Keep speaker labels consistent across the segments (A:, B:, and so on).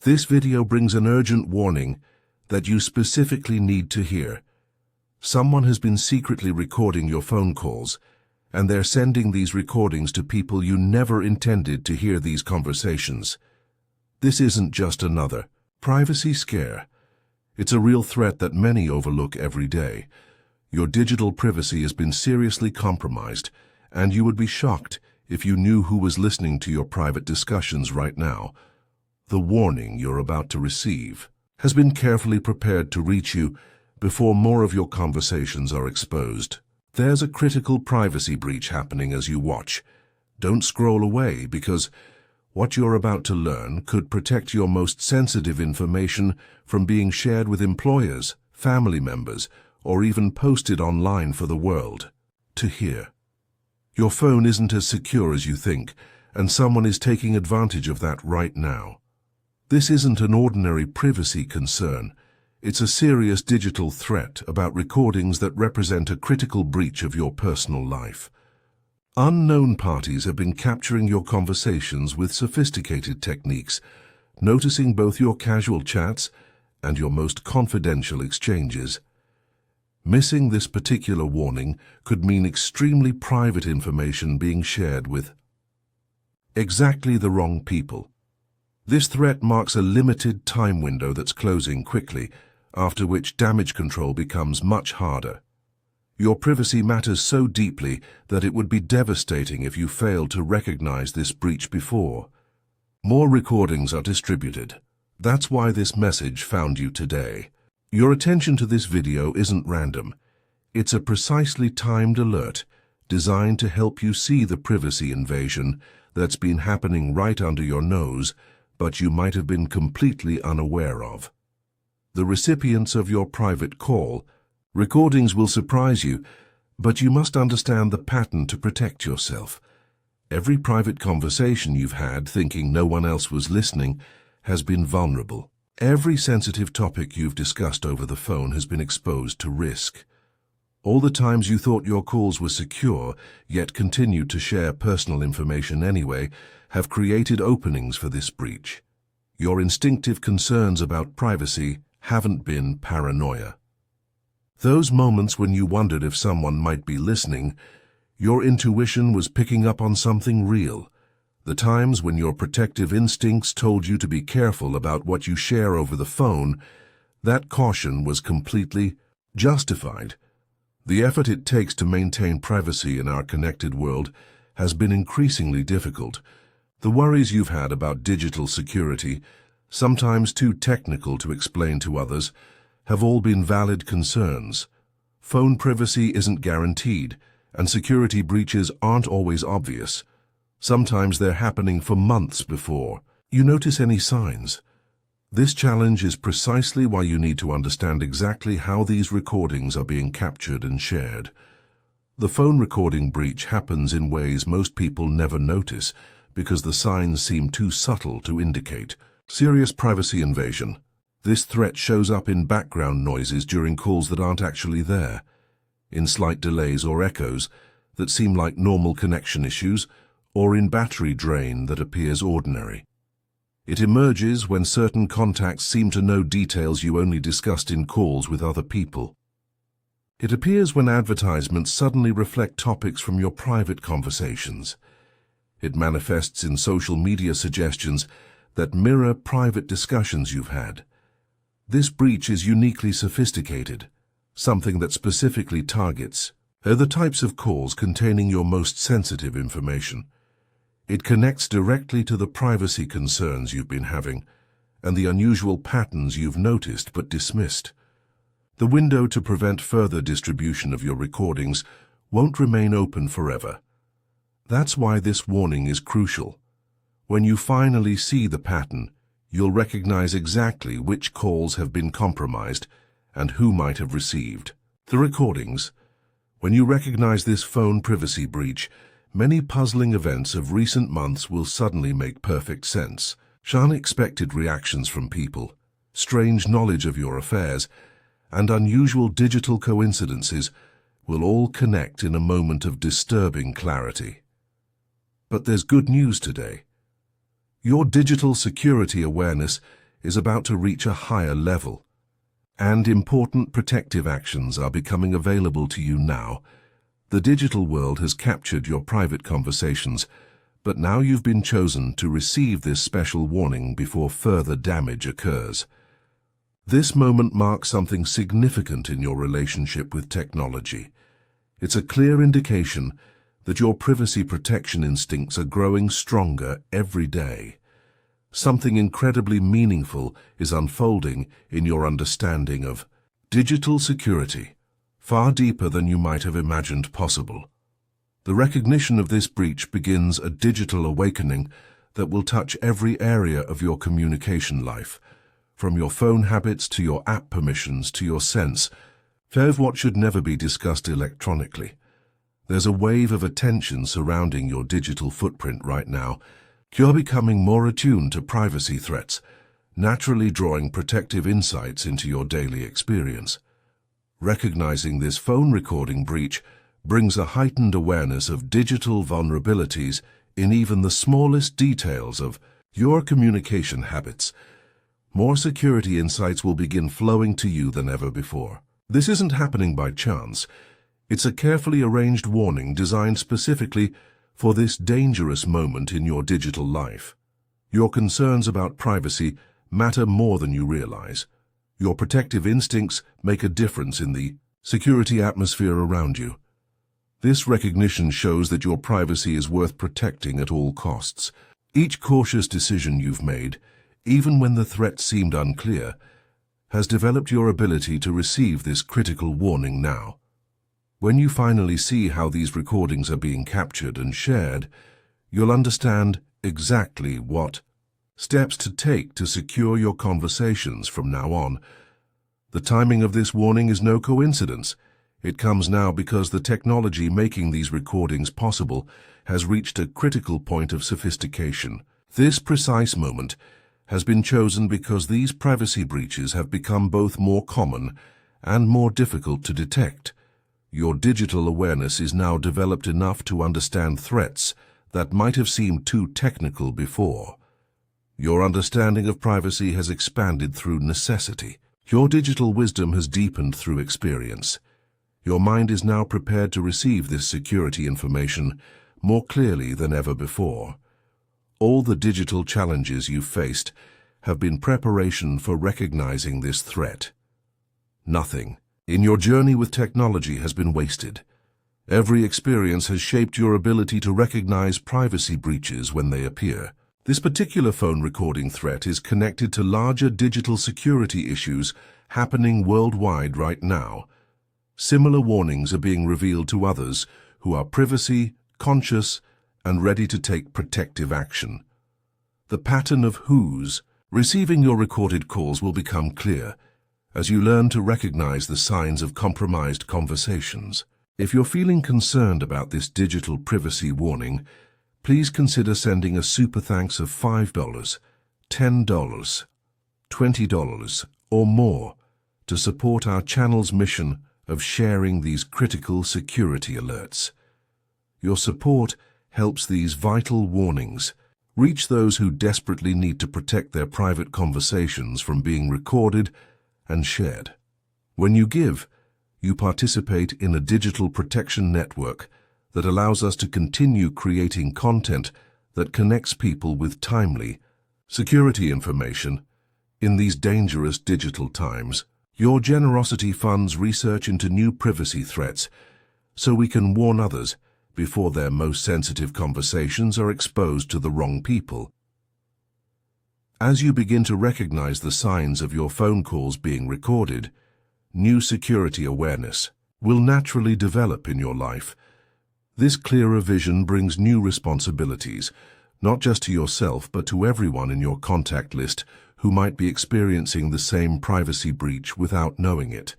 A: This video brings an urgent warning that you specifically need to hear. Someone has been secretly recording your phone calls, and they're sending these recordings to people you never intended to hear these conversations. This isn't just another privacy scare. It's a real threat that many overlook every day. Your digital privacy has been seriously compromised, and you would be shocked if you knew who was listening to your private discussions right now. The warning you're about to receive has been carefully prepared to reach you before more of your conversations are exposed. There's a critical privacy breach happening as you watch. Don't scroll away, because what you're about to learn could protect your most sensitive information from being shared with employers, family members, or even posted online for the world to hear. Your phone isn't as secure as you think, and someone is taking advantage of that right now. This isn't an ordinary privacy concern. It's a serious digital threat about recordings that represent a critical breach of your personal life. Unknown parties have been capturing your conversations with sophisticated techniques, noticing both your casual chats and your most confidential exchanges. Missing this particular warning could mean extremely private information being shared with exactly the wrong people. This threat marks a limited time window that's closing quickly, after which damage control becomes much harder. Your privacy matters so deeply that it would be devastating if you failed to recognize this breach before. More recordings are distributed. That's why this message found you today. Your attention to this video isn't random. It's a precisely timed alert designed to help you see the privacy invasion that's been happening right under your nose, but you might have been completely unaware of. The recipients of your private call recordings will surprise you, but you must understand the pattern to protect yourself. Every private conversation you've had thinking no one else was listening has been vulnerable. Every sensitive topic you've discussed over the phone has been exposed to risk. All the times you thought your calls were secure, yet continued to share personal information anyway, have created openings for this breach. Your instinctive concerns about privacy haven't been paranoia. Those moments when you wondered if someone might be listening, your intuition was picking up on something real. The times when your protective instincts told you to be careful about what you share over the phone, that caution was completely justified. The effort it takes to maintain privacy in our connected world has been increasingly difficult. The worries you've had about digital security, sometimes too technical to explain to others, have all been valid concerns. Phone privacy isn't guaranteed, and security breaches aren't always obvious. Sometimes they're happening for months before you notice any signs. This challenge is precisely why you need to understand exactly how these recordings are being captured and shared. The phone recording breach happens in ways most people never notice because the signs seem too subtle to indicate serious privacy invasion. This threat shows up in background noises during calls that aren't actually there, in slight delays or echoes that seem like normal connection issues, or in battery drain that appears ordinary. It emerges when certain contacts seem to know details you only discussed in calls with other people. It appears when advertisements suddenly reflect topics from your private conversations. It manifests in social media suggestions that mirror private discussions you've had. This breach is uniquely sophisticated, something that specifically targets the types of calls containing your most sensitive information. It connects directly to the privacy concerns you've been having and the unusual patterns you've noticed but dismissed. The window to prevent further distribution of your recordings won't remain open forever. That's why this warning is crucial. When you finally see the pattern, you'll recognize exactly which calls have been compromised and who might have received the recordings. When you recognize this phone privacy breach, many puzzling events of recent months will suddenly make perfect sense. Unexpected reactions from people, strange knowledge of your affairs, and unusual digital coincidences will all connect in a moment of disturbing clarity. But there's good news today. Your digital security awareness is about to reach a higher level, and important protective actions are becoming available to you now. The digital world has captured your private conversations, but now you've been chosen to receive this special warning before further damage occurs. This moment marks something significant in your relationship with technology. It's a clear indication that your privacy protection instincts are growing stronger every day. Something incredibly meaningful is unfolding in your understanding of digital security, far deeper than you might have imagined possible. The recognition of this breach begins a digital awakening that will touch every area of your communication life, from your phone habits to your app permissions to your sense of what should never be discussed electronically. There's a wave of attention surrounding your digital footprint right now. You're becoming more attuned to privacy threats, naturally drawing protective insights into your daily experience. Recognizing this phone recording breach brings a heightened awareness of digital vulnerabilities in even the smallest details of your communication habits. More security insights will begin flowing to you than ever before. This isn't happening by chance. It's a carefully arranged warning designed specifically for this dangerous moment in your digital life. Your concerns about privacy matter more than you realize. Your protective instincts make a difference in the security atmosphere around you. This recognition shows that your privacy is worth protecting at all costs. Each cautious decision you've made, even when the threat seemed unclear, has developed your ability to receive this critical warning now. When you finally see how these recordings are being captured and shared, you'll understand exactly what steps to take to secure your conversations from now on. The timing of this warning is no coincidence. It comes now because the technology making these recordings possible has reached a critical point of sophistication. This precise moment has been chosen because these privacy breaches have become both more common and more difficult to detect. Your digital awareness is now developed enough to understand threats that might have seemed too technical before. Your understanding of privacy has expanded through necessity. Your digital wisdom has deepened through experience. Your mind is now prepared to receive this security information more clearly than ever before. All the digital challenges you've faced have been preparation for recognizing this threat. Nothing in your journey with technology has been wasted. Every experience has shaped your ability to recognize privacy breaches when they appear. This particular phone recording threat is connected to larger digital security issues happening worldwide right now. Similar warnings are being revealed to others who are privacy conscious and ready to take protective action. The pattern of who's receiving your recorded calls will become clear as you learn to recognize the signs of compromised conversations. If you're feeling concerned about this digital privacy warning, please consider sending a super thanks of $5, $10, $20, or more to support our channel's mission of sharing these critical security alerts. Your support helps these vital warnings reach those who desperately need to protect their private conversations from being recorded and shared. When you give, you participate in a digital protection network that allows us to continue creating content that connects people with timely security information in these dangerous digital times. Your generosity funds research into new privacy threats so we can warn others before their most sensitive conversations are exposed to the wrong people. As you begin to recognize the signs of your phone calls being recorded, new security awareness will naturally develop in your life. This clearer vision brings new responsibilities, not just to yourself but to everyone in your contact list who might be experiencing the same privacy breach without knowing it.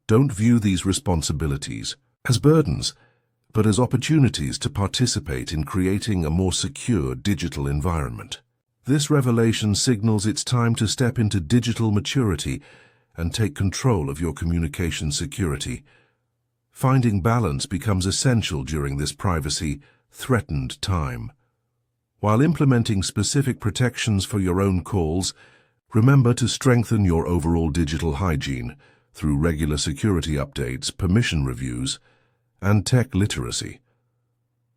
A: Don't view these responsibilities as burdens, but as opportunities to participate in creating a more secure digital environment. This revelation signals it's time to step into digital maturity and take control of your communication security. Finding balance becomes essential during this privacy-threatened time. While implementing specific protections for your own calls, Remember to strengthen your overall digital hygiene through regular security updates, permission reviews, and tech literacy.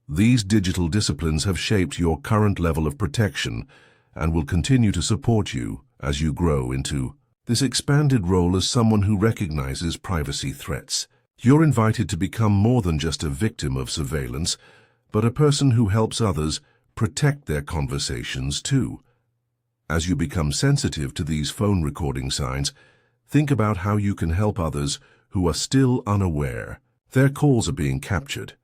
A: These digital disciplines have shaped your current level of protection and will continue to support you as you grow into this expanded role as someone who recognizes privacy threats. You're invited to become more than just a victim of surveillance, but a person who helps others protect their conversations too. As you become sensitive to these phone recording signs, think about how you can help others who are still unaware their calls are being captured.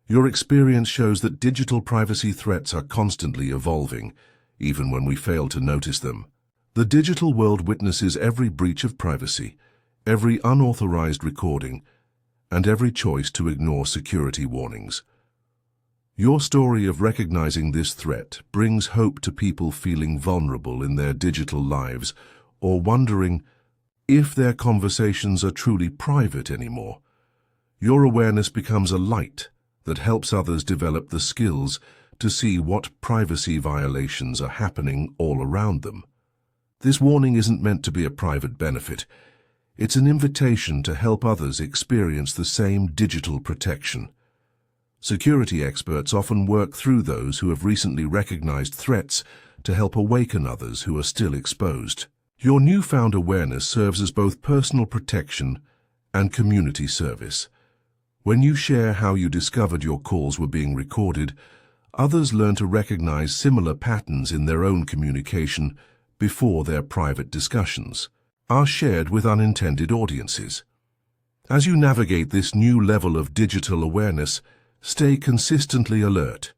A: Your experience shows that digital privacy threats are constantly evolving, even when we fail to notice them. The digital world witnesses every breach of privacy, every unauthorized recording, and every choice to ignore security warnings. Your story of recognizing this threat brings hope to people feeling vulnerable in their digital lives or wondering if their conversations are truly private anymore. Your awareness becomes a light that helps others develop the skills to see what privacy violations are happening all around them. This warning isn't meant to be a private benefit. It's an invitation to help others experience the same digital protection. Security experts often work through those who have recently recognized threats to help awaken others who are still exposed. Your newfound awareness serves as both personal protection and community service. When you share how you discovered your calls were being recorded, others learn to recognize similar patterns in their own communication before their private discussions are shared with unintended audiences. As you navigate this new level of digital awareness, stay consistently alert.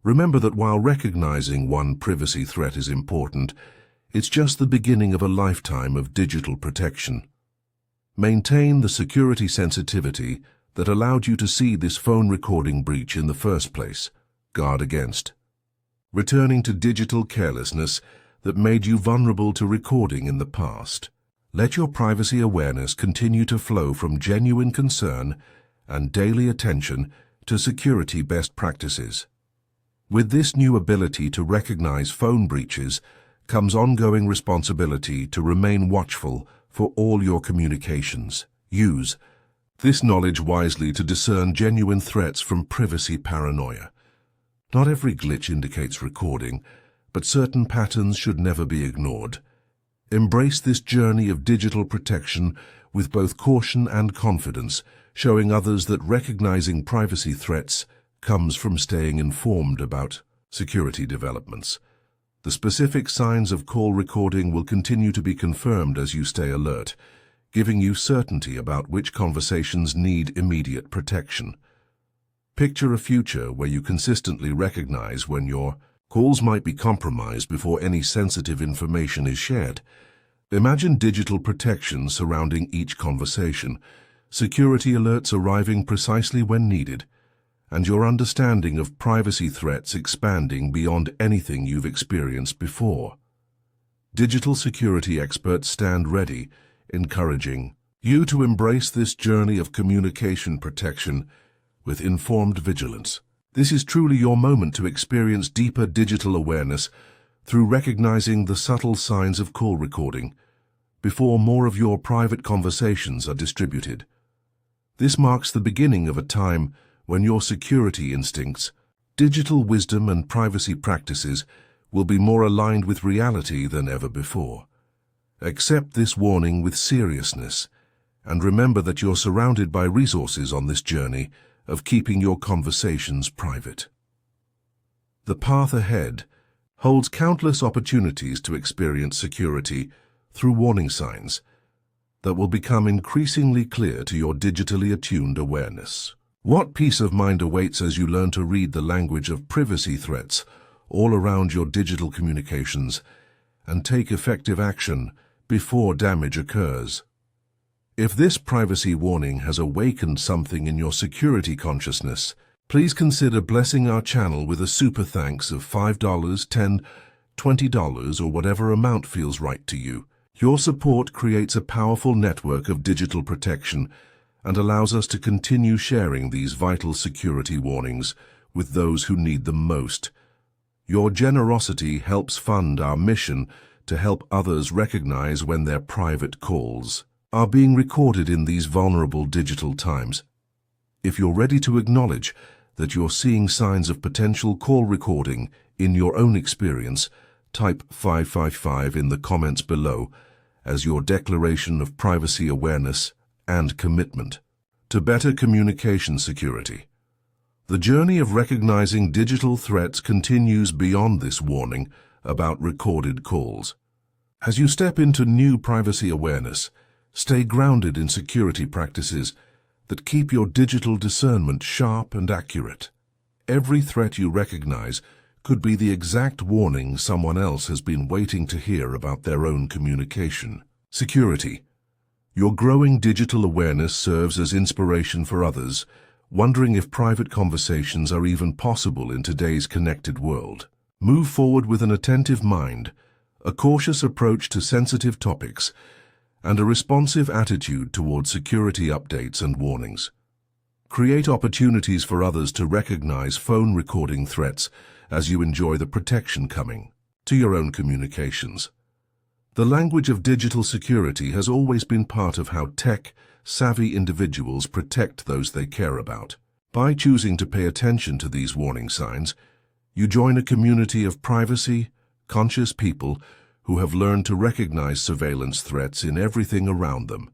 A: Remember that while recognizing one privacy threat is important, it's just the beginning of a lifetime of digital protection. Maintain the security sensitivity that allowed you to see this phone recording breach in the first place. Guard against returning to digital carelessness that made you vulnerable to recording in the past. Let your privacy awareness continue to flow from genuine concern and daily attention to security best practices. With this new ability to recognize phone breaches comes ongoing responsibility to remain watchful for all your communications. Use this knowledge wisely to discern genuine threats from privacy paranoia. Not every glitch indicates recording, but certain patterns should never be ignored. Embrace this journey of digital protection with both caution and confidence, showing others that recognizing privacy threats comes from staying informed about security developments. The specific signs of call recording will continue to be confirmed as you stay alert, giving you certainty about which conversations need immediate protection. Picture a future where you consistently recognize when your calls might be compromised before any sensitive information is shared. Imagine digital protection surrounding each conversation, security alerts arriving precisely when needed, and your understanding of privacy threats expanding beyond anything you've experienced before. Digital security experts stand ready, encouraging you to embrace this journey of communication protection with informed vigilance. This is truly your moment to experience deeper digital awareness through recognizing the subtle signs of call recording before more of your private conversations are distributed. This marks the beginning of a time when your security instincts, digital wisdom, and privacy practices will be more aligned with reality than ever before. Accept this warning with seriousness, and remember that you're surrounded by resources on this journey of keeping your conversations private. The path ahead holds countless opportunities to experience security through warning signs that will become increasingly clear to your digitally attuned awareness. What peace of mind awaits as you learn to read the language of privacy threats all around your digital communications and take effective action before damage occurs. If this privacy warning has awakened something in your security consciousness, please consider blessing our channel with a super thanks of $5, $10, $20, or whatever amount feels right to you. Your support creates a powerful network of digital protection and allows us to continue sharing these vital security warnings with those who need them most. Your generosity helps fund our mission to help others recognize when their private calls are being recorded in these vulnerable digital times. If you're ready to acknowledge that you're seeing signs of potential call recording in your own experience, type 555 in the comments below as your declaration of privacy awareness and commitment to better communication security. The journey of recognizing digital threats continues beyond this warning about recorded calls. As you step into new privacy awareness, stay grounded in security practices that keep your digital discernment sharp and accurate. Every threat you recognize could be the exact warning someone else has been waiting to hear about their own communication. Security. Your growing digital awareness serves as inspiration for others, wondering if private conversations are even possible in today's connected world. Move forward with an attentive mind, a cautious approach to sensitive topics, and a responsive attitude toward security updates and warnings. Create opportunities for others to recognize phone recording threats as you enjoy the protection coming to your own communications. The language of digital security has always been part of how tech-savvy individuals protect those they care about. By choosing to pay attention to these warning signs, you join a community of privacy-conscious people who have learned to recognize surveillance threats in everything around them.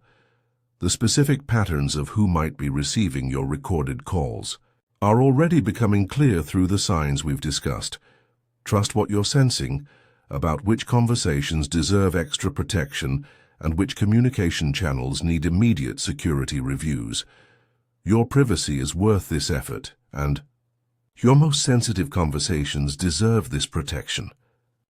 A: The specific patterns of who might be receiving your recorded calls are already becoming clear through the signs we've discussed. Trust what you're sensing about which conversations deserve extra protection and which communication channels need immediate security reviews. Your privacy is worth this effort, and your most sensitive conversations deserve this protection.